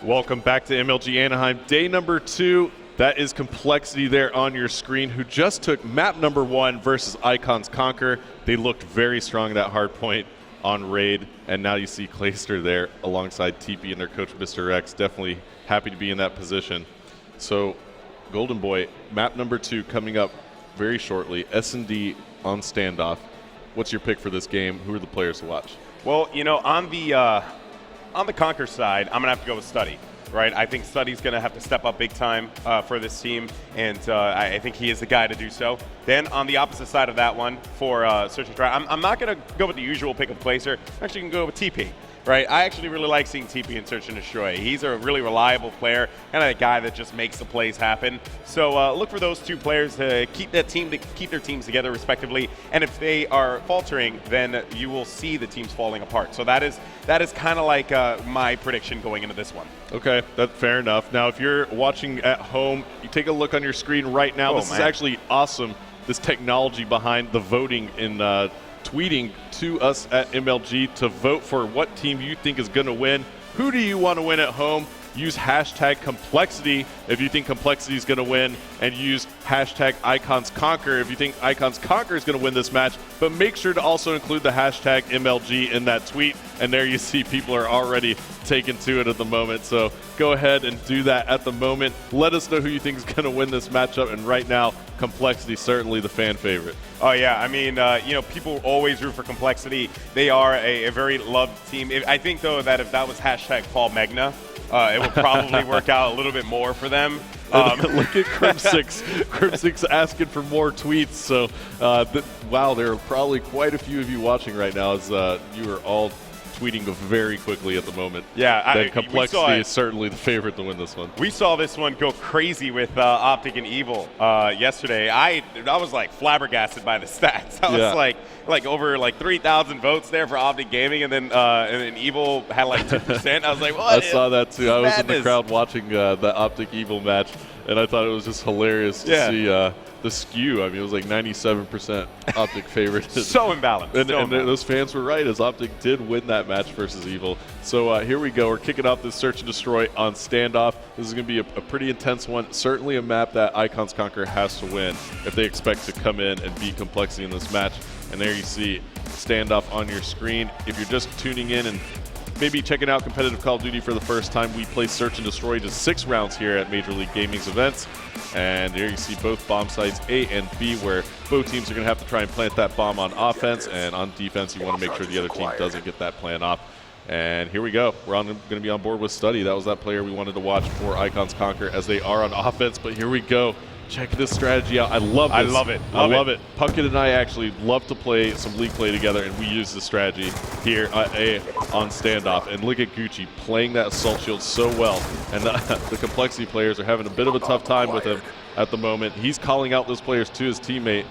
Welcome back to MLG Anaheim, day number 2. That is compLexity there on your screen, who just took map number 1 versus Icons Conquer. They looked very strong at that hard point on raid, and now you see Clayster there alongside TP and their coach, Mr. X. Definitely happy to be in that position. So, Golden Boy, map number 2 coming up very shortly. S&D on standoff. What's your pick for this game? Who are the players to watch? Well, you know, on the Conquer side, I'm going to have to go with Study, right? I think Study's going to have to step up big time for this team, and I think he is the guy to do so. Then on the opposite side of that one for Search and Try, I'm not going to go with the usual pick of Clayster. I'm actually going to go with TP. Right, I actually really like seeing TP in Search and Destroy. He's a really reliable player, kind of a guy that just makes the plays happen. So look for those two players to keep their teams together respectively. And if they are faltering, then you will see the teams falling apart. So that is kind of like my prediction going into this one. Okay, that's fair enough. Now, if you're watching at home, you take a look on your screen right now. This is actually awesome. This technology behind the voting in. Tweeting to us at MLG to vote for what team you think is going to win. Who do you want to win at home? Use hashtag compLexity if you think compLexity is going to win, and use hashtag Icons Conquer if you think Icons Conquer is going to win this match. But make sure to also include the hashtag MLG in that tweet, and there you see people are already taking to it at the moment. So go ahead and do that at the moment. Let us know who you think is going to win this matchup, and right now, compLexity certainly the fan favorite. Oh yeah, I mean, you know, people always root for compLexity. They are a very loved team. I think though that if that was hashtag Paul Magna, it would probably work out a little bit more for them. Look at Crim6. Crim6 asking for more tweets. So, wow, there are probably quite a few of you watching right now as you are all tweeting very quickly at the moment. Yeah, compLexity is certainly the favorite to win this one. We saw this one go crazy with Optic and Evil yesterday. I was like flabbergasted by the stats. I was like over like 3,000 votes there for Optic Gaming, and then Evil had like 2%. I was like, what? I saw that too. I was in the crowd watching the Optic Evil match, and I thought it was just hilarious to see the skew. I mean, it was like 97% Optic favorite. So imbalanced. And those fans were right, as Optic did win that match versus Evil. So here we go. We're kicking off this Search and Destroy on standoff. This is going to be a pretty intense one. Certainly a map that Icons Conquer has to win if they expect to come in and beat compLexity in this match. And there you see standoff on your screen. If you're just tuning in and maybe checking out competitive Call of Duty for the first time, we play Search and Destroy just 6 rounds here at Major League Gaming's events. And there you see both bomb sites A and B, where both teams are going to have to try and plant that bomb on offense, and on defense you want to make sure the other team doesn't get that plan off. And here we go. We're going to be on board with Study. That was that player we wanted to watch for Icons Conquer, as they are on offense. But here we go. Check this strategy out. I love this. I love it. I love it. Puckett and I actually love to play some League play together, and we use this strategy here on standoff. And look at Gucci playing that Assault Shield so well. And the compLexity players are having a bit of a tough time with him at the moment. He's calling out those players to his teammate.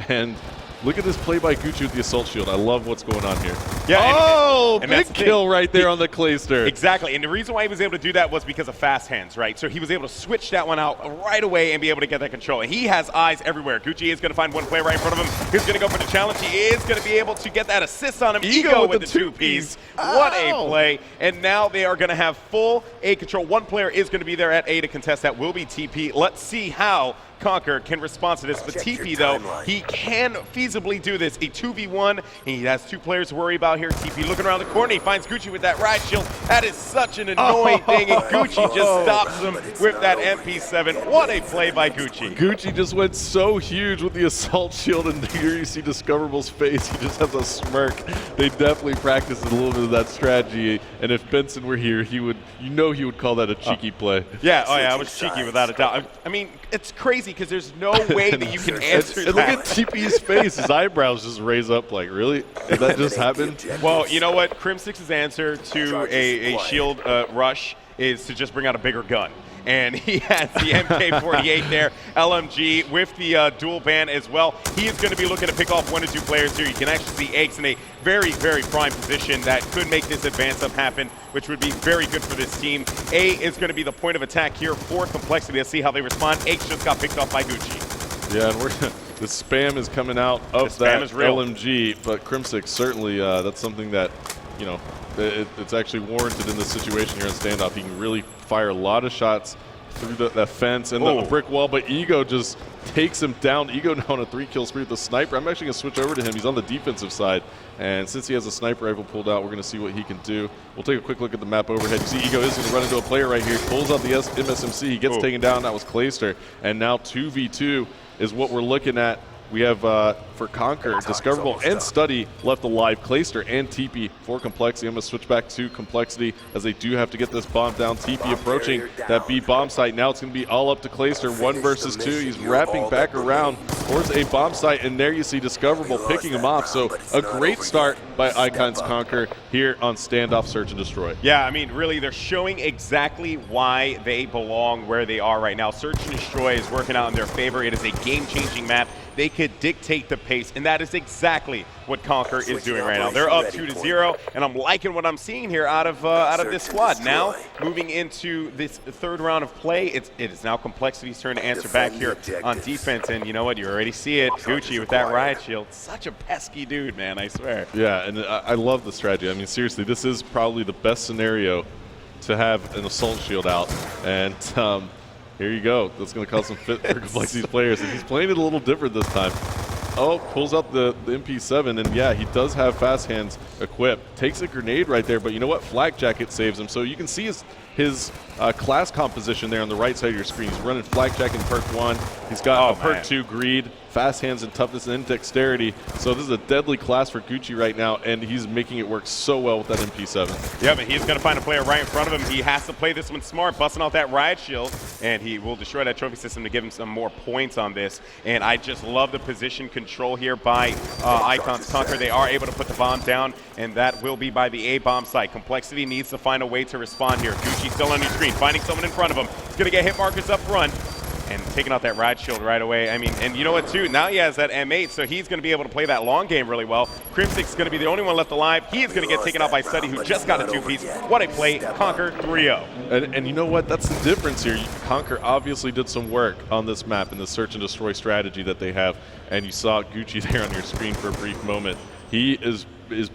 And look at this play by Gucci with the Assault Shield. I love what's going on here. Yeah, and big kill right there on the Clayster. Exactly, and the reason why he was able to do that was because of fast hands, right? So he was able to switch that one out right away and be able to get that control. And he has eyes everywhere. Gucci is going to find one player right in front of him. He's going to go for the challenge. He is going to be able to get that assist on him. Ego with the 2-piece. What a play. And now they are going to have full A control. One player is going to be there at A to contest. That will be TP. Let's see how Conquer can respond to this. But TP, though, he can feasibly do this. A 2v1. He has 2 players to worry about here. TP looking around the corner. He finds Gucci with that ride shield. That is such an annoying thing, and Gucci just stops him with that MP7. What a play by Gucci. Gucci just went so huge with the Assault Shield, and here you see Discoverable's face. He just has a smirk. They definitely practiced a little bit of that strategy, and if Benson were here, he would call that a cheeky play. Yeah, I was cheeky without a doubt. I mean, it's crazy because there's no way that you can answer that. And look at TP's face. His eyebrows just raise up like, really? Did that just happen? Well, you know what? Crim6's answer to a shield rush is to just bring out a bigger gun. And he has the MK48 there, LMG with the dual ban as well. He is going to be looking to pick off 1 or 2 players here. You can actually see Eggs in a very, very prime position that could make this advance up happen, which would be very good for this team. A is going to be the point of attack here for compLexity. Let's see how they respond. Eggs just got picked off by Gucci. Yeah, and the spam is coming out of that LMG, but Crim6 certainly, that's something that you know, it's actually warranted in this situation here in standoff. He can really fire a lot of shots through the fence and the brick wall, but Ego just takes him down. Ego now on a 3-kill spree with the sniper. I'm actually going to switch over to him. He's on the defensive side, and since he has a sniper rifle pulled out, we're going to see what he can do. We'll take a quick look at the map overhead. You see Ego is going to run into a player right here. Pulls out the MSMC. He gets taken down. That was Clayster, and now 2v2 is what we're looking at. We have, for Conquer, Discoverable and Study left alive. Clayster and TP for compLexity. I'm going to switch back to compLexity as they do have to get this bomb down. TP approaching that B bomb site. Now it's going to be all up to Clayster. 1 versus 2. He's wrapping back around towards a bomb site, and there you see Discoverable picking him off. So a great start by Icons Conquer here on Standoff Search and Destroy. Yeah, I mean, really, they're showing exactly why they belong where they are right now. Search and Destroy is working out in their favor. It is a game-changing map. They could dictate the pace, and that is exactly what Conquer is doing right now. They're up 2-0, and I'm liking what I'm seeing here out of this squad. Now, moving into this third round of play, it is now compLexity's turn to answer back here on defense, and you know what? You already see it. Gucci with that riot shield. Such a pesky dude, man, I swear. Yeah, and I love the strategy. I mean, seriously, this is probably the best scenario to have an assault shield out, and here you go. That's going to cause some fit for compLexity's players. And he's playing it a little different this time. Oh, pulls out the MP7, and yeah, he does have fast hands equipped. Takes a grenade right there, but you know what? Flak Jacket saves him. So you can see his class composition there on the right side of your screen. He's running Flak Jacket in perk 1. He's got a perk 2 Greed, fast hands and toughness and dexterity. So this is a deadly class for Gucci right now, and he's making it work so well with that MP7. Yeah, but he's going to find a player right in front of him. He has to play this one smart, busting out that riot shield, and he will destroy that trophy system to give him some more points on this. And I just love the position control here by Icons Conquer. They are able to put the bomb down, and that will be by the A bomb site. compLexity needs to find a way to respond here. Gucci still on your screen, finding someone in front of him. He's going to get hit markers up front and taking out that riot shield right away. I mean, and you know what, too? Now he has that M8, so he's going to be able to play that long game really well. Crimsix is going to be the only one left alive. He is going to get taken out by Study, who just got a 2-piece. What a play. Conquer 3-0. And you know what? That's the difference here. Conquer obviously did some work on this map in the search and destroy strategy that they have, and you saw Gucci there on your screen for a brief moment. He is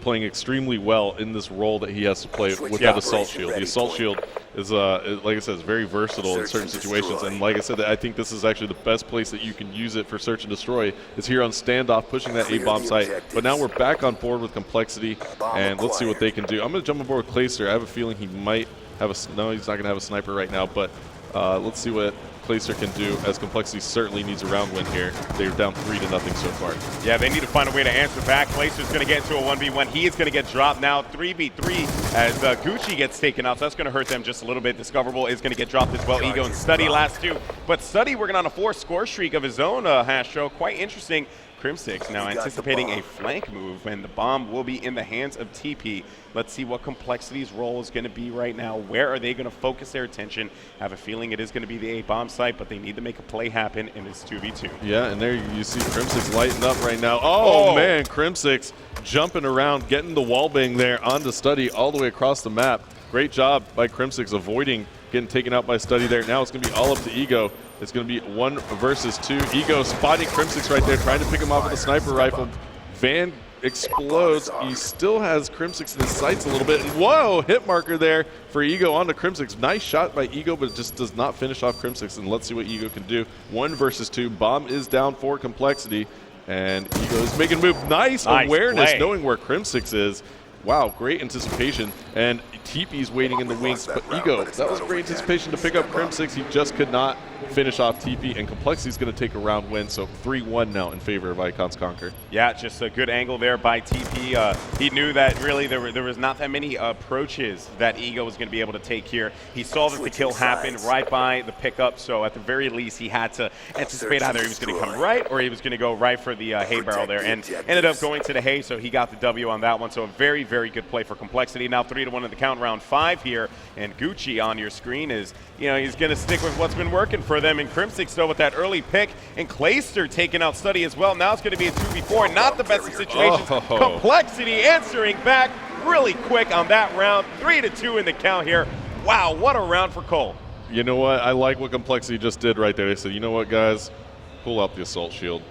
playing extremely well in this role that he has to play with that assault shield. The assault shield is, like I said, is very versatile in certain situations. And like I said, I think this is actually the best place that you can use it for search and destroy is here on standoff, pushing that A-bomb site. But now we're back on board with compLexity, and let's see what they can do. I'm going to jump on board with Clayster. I have a feeling he might have no, he's not going to have a sniper right now, but let's see what Clayster can do, as compLexity certainly needs a round win here. They're down 3-0 so far. Yeah, they need to find a way to answer back. Clayster's going to get into a 1v1. He is going to get dropped now, 3v3, as Gucci gets taken out. So that's going to hurt them just a little bit. Discoverable is going to get dropped as well. Ego and Study last 2. But Study working on a 4-score streak of his own, Hastro. Quite interesting. Crimsix now anticipating a flank move, and the bomb will be in the hands of TP. Let's see what compLexity's role is going to be right now. Where are they going to focus their attention? I have a feeling it is going to be the A-bomb site, but they need to make a play happen in this 2v2. Yeah, and there you see Crimsix lighting up right now. Oh, man, Crimsix jumping around, getting the wallbang there onto Study all the way across the map. Great job by Crimsix avoiding getting taken out by Study there. Now it's going to be all up to Ego. It's going to be 1 versus 2. Ego spotting Crimsix right there, trying to pick him off with a sniper rifle. Van explodes. He still has Crimsix in his sights a little bit. And whoa, hit marker there for Ego onto Crimsix. Nice shot by Ego, but it just does not finish off Crimsix. And let's see what Ego can do. 1 versus 2. Bomb is down for compLexity. And Ego is making a move. Nice awareness, play. Knowing where Crimsix is. Wow, great anticipation. And TP's waiting in the wings, but Ego, that was great anticipation to pick up Crimsix. He just could not finish off TP, and compLexity's going to take a round win, so 3-1 now in favor of Icons Conquer. Yeah, just a good angle there by TP. He knew that really there was not that many approaches that Ego was going to be able to take here. He saw that the kill happened right by the pickup, so at the very least he had to anticipate either he was going to come right or he was going to go right for the hay barrel there, and ended up going to the hay, so he got the W on that one. So a very, very good play for compLexity. Now 3-1 in the count, round 5 here, and Gucci on your screen is, you know, he's going to stick with what's been working for them. And Crimsix, though, with that early pick, and Clayster taking out Study as well. Now it's going to be a 2v4, not the best of situations. compLexity answering back really quick on that round. 3-2 in the count here. Wow, what a round for Cole. You know what? I like what compLexity just did right there. They said, you know what, guys? Pull out the assault shield.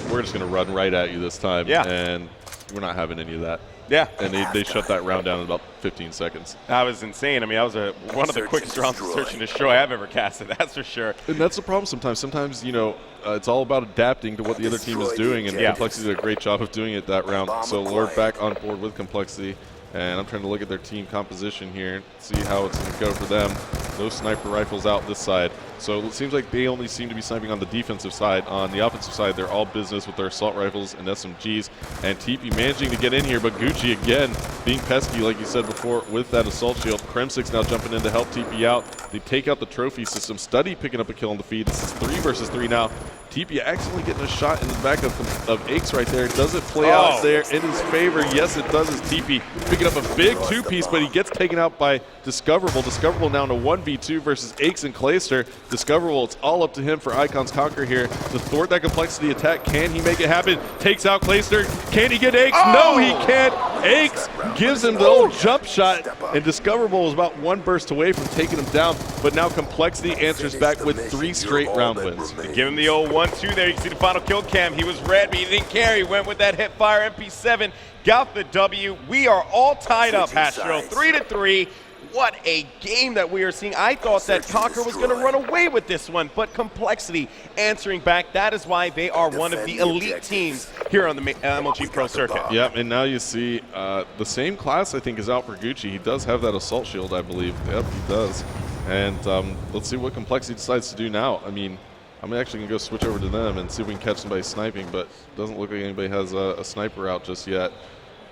We're just going to run right at you this time. Yeah. And we're not having any of that. Yeah. And they shut that round down in about 15 seconds. That was insane. I mean, that was one of the quickest rounds of Search and Destroy I've ever casted, that's for sure. And that's the problem sometimes. Sometimes, you know, it's all about adapting to what the other team is doing, and compLexity did a great job of doing it that round. So Lord back on board with compLexity, and I'm trying to look at their team composition here, see how it's going to go for them. No sniper rifles out this side. So it seems like they only seem to be sniping on the defensive side. On the offensive side, they're all business with their assault rifles and SMGs. And TP managing to get in here, but Gucci again being pesky, like you said before, with that assault shield. Krem6 now jumping in to help TP out. They take out the trophy system. Study picking up a kill on the feed. This is 3 versus 3 now. TP accidentally getting a shot in the back of Aches right there. Does it play out there in his favor? Yes, it does. As TP picking up a big 2-piece, but he gets taken out by Discoverable. Discoverable now in a 1v2 versus Aches and Clayster. Discoverable, it's all up to him for Icons Conquer here to thwart that compLexity attack. Can he make it happen? Takes out Clayster. Can he get Aches? No, he can't. Aches gives him the old jump shot, and Discoverable was about 1 burst away from taking him down. But now compLexity answers back with 3 straight round wins. Give him the old 1-2 there. You can see the final kill cam. He was red, but he didn't care. He went with that hip fire MP7, got the W. We are all tied up, Hastro, 3-3. What a game that we are seeing. I thought that Conquer was going to run away with this one, but compLexity answering back. That is why they are one of the elite teams here on the MLG Pro circuit. Yep, and now you see the same class, I think, is out for Gucci. He does have that assault shield, I believe. Yep, he does. And let's see what compLexity decides to do now. I mean, I'm actually going to go switch over to them and see if we can catch somebody sniping, but it doesn't look like anybody has a sniper out just yet.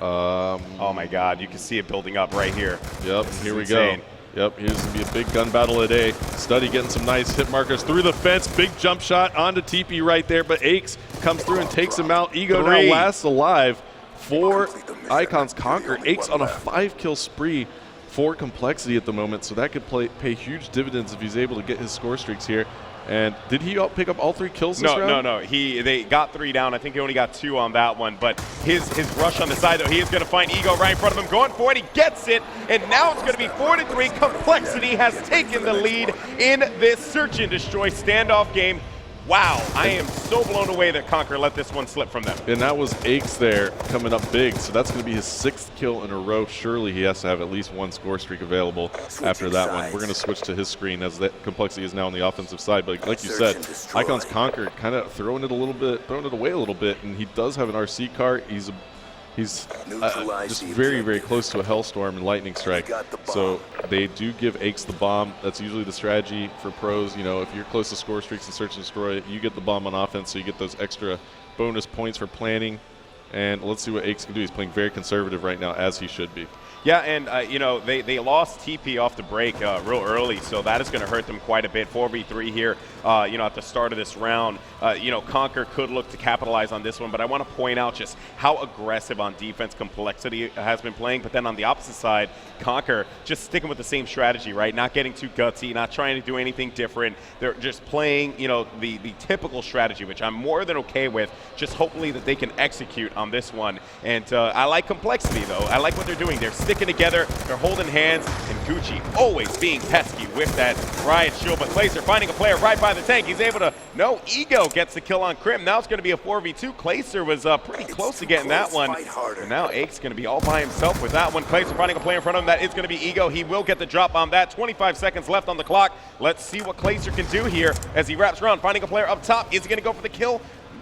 Oh my God, you can see it building up right here. Yep, here we go. Yep, here's going to be a big gun battle today. Study getting some nice hit markers through the fence. Big jump shot onto TP right there, but Aches comes through and takes him out. Ego now lasts alive for Icons Conquer. Aches on a 5-kill spree for compLexity at the moment, so that could pay huge dividends if he's able to get his score streaks here. And did he pick up all 3 kills this round? No. They got 3 down. I think he only got 2 on that one. But his rush on the side, though, he is going to find Ego right in front of him. Going for it, he gets it. And now it's going to be 4-3. compLexity has taken the lead in this Search and Destroy standoff game. Wow, I am so blown away that Conquer let this one slip from them. And that was Aches there coming up big, so that's going to be his 6th kill in a row. Surely he has to have at least 1 score streak available after that one. We're going to switch to his screen as that compLexity is now on the offensive side. But like you said, Icons Conquer kind of throwing it away a little bit, and he does have an RC car. He's just very, very close to a Hellstorm and Lightning Strike. So they do give Aches the bomb. That's usually the strategy for pros. You know, if you're close to score streaks and Search and Destroy, you get the bomb on offense, so you get those extra bonus points for planning. And let's see what Aches can do. He's playing very conservative right now, as he should be. Yeah, and you know, they lost TP off the break real early, so that is going to hurt them quite a bit. 4v3 here, you know, at the start of this round. You know, Conquer could look to capitalize on this one, but I want to point out just how aggressive on defense compLexity has been playing. But then on the opposite side, Conquer just sticking with the same strategy, right? Not getting too gutsy, not trying to do anything different. They're just playing, you know, the typical strategy, which I'm more than okay with. Just hopefully that they can execute on this one. And I like compLexity, though. I like what they're doing. They're sticking together, they're holding hands, and Gucci always being pesky with that riot shield. But Clayster finding a player right by the tank. He's able to, no, Ego gets the kill on Krim. Now it's going to be a 4v2. Clayster was pretty close to getting that one. And now Ache's going to be all by himself with that one. Clayster finding a player in front of him. That is going to be Ego. He will get the drop on that. 25 seconds left on the clock. Let's see what Clayster can do here as he wraps around, finding a player up top. Is he going to go for the kill?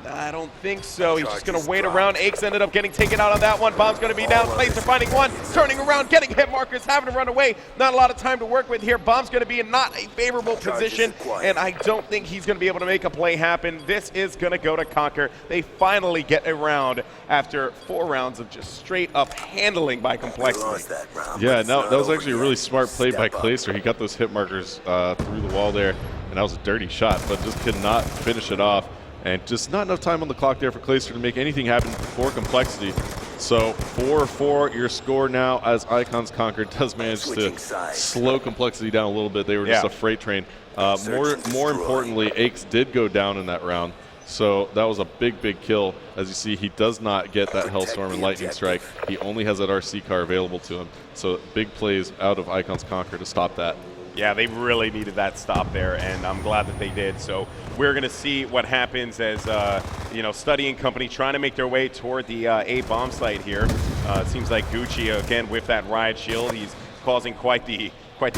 I don't think so. He's just going to wait around. Aches ended up getting taken out on that one. Bomb's going to be down. Clayster finding one, turning around, getting hit markers, having to run away. Not a lot of time to work with here. Bomb's going to be in not a favorable position, and I don't think he's going to be able to make a play happen. This is going to go to Conquer. They finally get a round after 4 rounds of just straight up handling by compLexity. Yeah, no, that was actually a really smart play by Clayster. He got those hit markers through the wall there, and that was a dirty shot, but just could not finish it off. And just not enough time on the clock there for Clayster to make anything happen for compLexity. So 4-4 your score now, as Icons Conquer does manage to slow compLexity down a little bit. They were just a freight train. More importantly, Aches did go down in that round. So that was a big, big kill. As you see, he does not get that Hellstorm and Lightning Strike. He only has that RC car available to him. So big plays out of Icons Conquer to stop that. Yeah, they really needed that stop there, and I'm glad that they did. So we're going to see what happens as, you know, Study and company trying to make their way toward the A bomb site here. It seems like Gucci, again, with that riot shield, he's causing quite the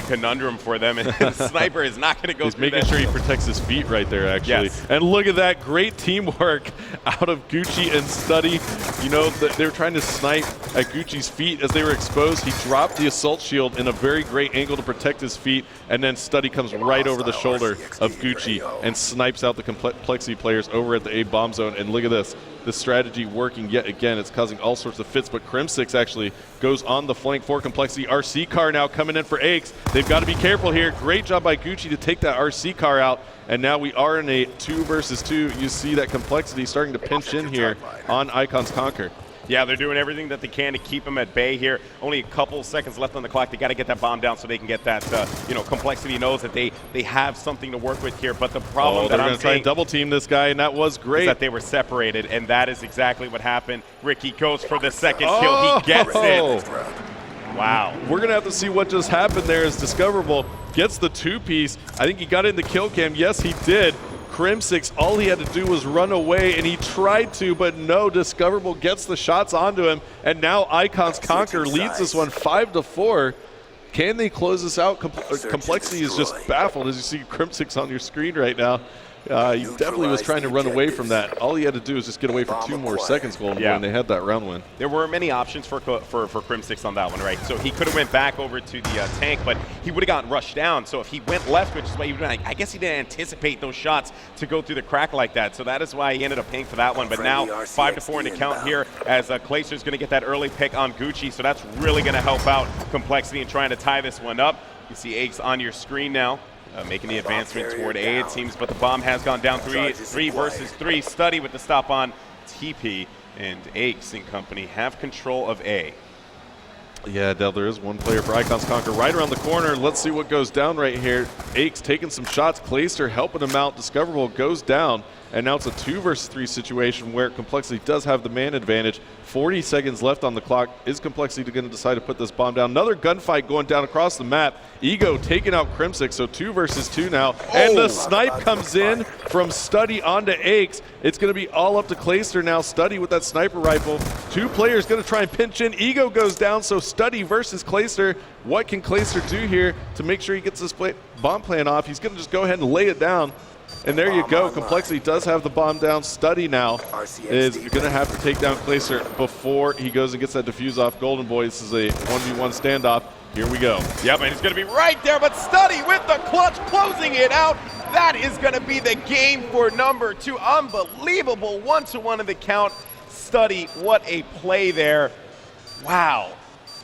conundrum for them, and the sniper is not going to go He's through making that sure he shield. protects his feet right there, actually. Yes. And look at that great teamwork out of Gucci and Study. You know, they were trying to snipe at Gucci's feet as they were exposed. He dropped the assault shield in a very great angle to protect his feet, and then Study comes right over the shoulder of Gucci and snipes out the compLexity players over at the A bomb zone. And look at this. The strategy working yet again. It's causing all sorts of fits, but Crim6 actually goes on the flank for compLexity. RC car now coming in for Aches. They've got to be careful here. Great job by Gucci to take that RC car out, and now we are in a 2 versus 2. You see that compLexity starting to pinch in here on Icons Conquer. Yeah, they're doing everything that they can to keep him at bay here. Only a couple seconds left on the clock. They got to get that bomb down so they can get that, compLexity knows that they have something to work with here. But the problem that they're I'm going to try and double team this guy, and that was great. is that they were separated, and that is exactly what happened. Ricky goes for the second kill. He gets it. Wow. We're going to have to see what just happened there as Discoverable gets the 2-piece. I think he got in the kill cam. Yes, he did. Crim6, all he had to do was run away, and he tried to, but no, Discoverable gets the shots onto him, and now Icons Conquer leads this one 5-4. Can they close this out? compLexity is just baffled, as you see Crim6 on your screen right now. He definitely was trying to run away from that. All he had to do was just get away for 2 more seconds, Golden Boy, and they had that round win. There were many options for Crim6 on that one, right? So he could have went back over to the tank, but he would have gotten rushed down. So if he went left, which is why he would I guess he didn't anticipate those shots to go through the crack like that. So that is why he ended up paying for that one. But now 5-4 in the count here as Clayster's going to get that early pick on Gucci. So that's really going to help out compLexity in trying to tie this one up. You see Aches on your screen now. Making the advancement toward A, it seems, but the bomb has gone down 3 versus 3. Study with the stop on TP, and Aches and company have control of A. Yeah, Del, there is one player for Icons Conquer right around the corner. Let's see what goes down right here. Aches taking some shots. Clayster helping him out. Discoverable goes down, and now it's a 2 versus 3 situation where compLexity does have the man advantage. 40 seconds left on the clock. Is compLexity going to decide to put this bomb down? Another gunfight going down across the map. Ego taking out Crim6, so 2 versus 2 now. And the snipe comes in from Study onto Aches. It's going to be all up to Clayster now. Study with that sniper rifle. 2 players going to try and pinch in. Ego goes down, so Study versus Clayster. What can Clayster do here to make sure he gets this bomb plan off? He's going to just go ahead and lay it down. And there you go. compLexity does have the bomb down. Study now is going to have to take down Clayster before he goes and gets that defuse off Golden Boy. This is a 1v1 standoff. Here we go. Yep, and he's going to be right there, but Study with the clutch, closing it out. That is going to be the game for number 2. Unbelievable 1-1 in the count. Study, what a play there. Wow.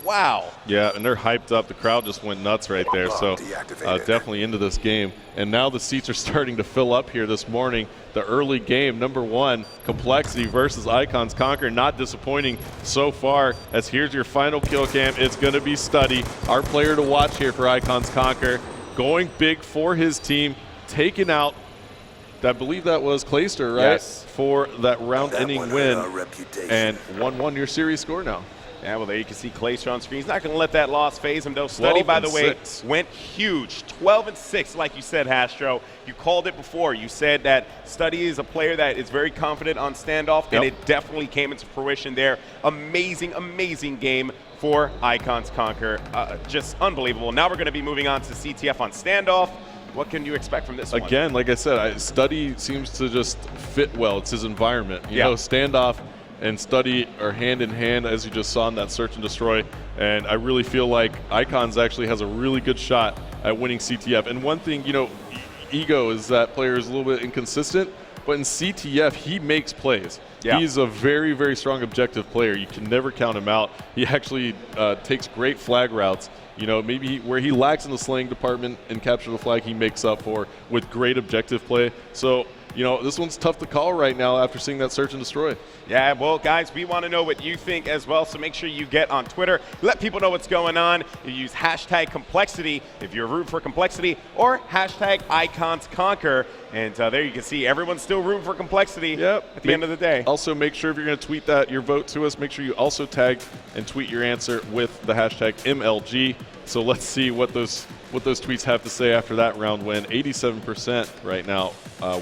Wow. Yeah, and they're hyped up. The crowd just went nuts right there. So definitely into this game. And now the seats are starting to fill up here this morning. The early game, number 1, compLexity versus Icons Conquer. Not disappointing so far, as here's your final kill cam. It's going to be Study, our player to watch here for Icons Conquer. Going big for his team, taking out, I believe that was Clayster, right? Yes. For that round-ending win. And 1-1 your series score now. Yeah, well, there you can see Clayster on screen. He's not going to let that loss phase him, though. Study, by the way, went huge. 12-6, like you said, Hastro. You called it before. You said that Study is a player that is very confident on standoff, and it definitely came into fruition there. Amazing, amazing game for Icons Conquer. Just unbelievable. Now we're going to be moving on to CTF on standoff. What can you expect from this one? Again, like I said, Study seems to just fit well. It's his environment. You know, standoff and Study are hand in hand, as you just saw in that search and destroy. And I really feel like Icons actually has a really good shot at winning CTF. And one thing, Ego is that player is a little bit inconsistent, but in CTF, he makes plays. Yeah. He's a very, very strong objective player. You can never count him out. He actually takes great flag routes. Maybe where he lacks in the slaying department and capture the flag, he makes up for with great objective play. So, this one's tough to call right now after seeing that search and destroy. Yeah, well, guys, we want to know what you think as well, so make sure you get on Twitter. Let people know what's going on. You use hashtag compLexity if you're rooting for compLexity, or hashtag IconsConquer. And there you can see everyone's still rooting for compLexity at the end of the day. Also, make sure if you're going to tweet your vote to us, make sure you also tag and tweet your answer with the hashtag MLG. So let's see what those tweets have to say after that round win. 87% right now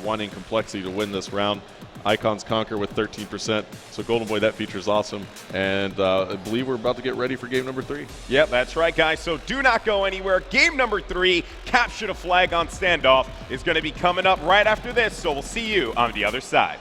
wanting compLexity to win this round. Icons Conquer with 13%. So Golden Boy, that feature is awesome. And I believe we're about to get ready for game number 3. Yep, that's right, guys. So do not go anywhere. Game number 3, Capture the Flag on Standoff, is going to be coming up right after this. So we'll see you on the other side.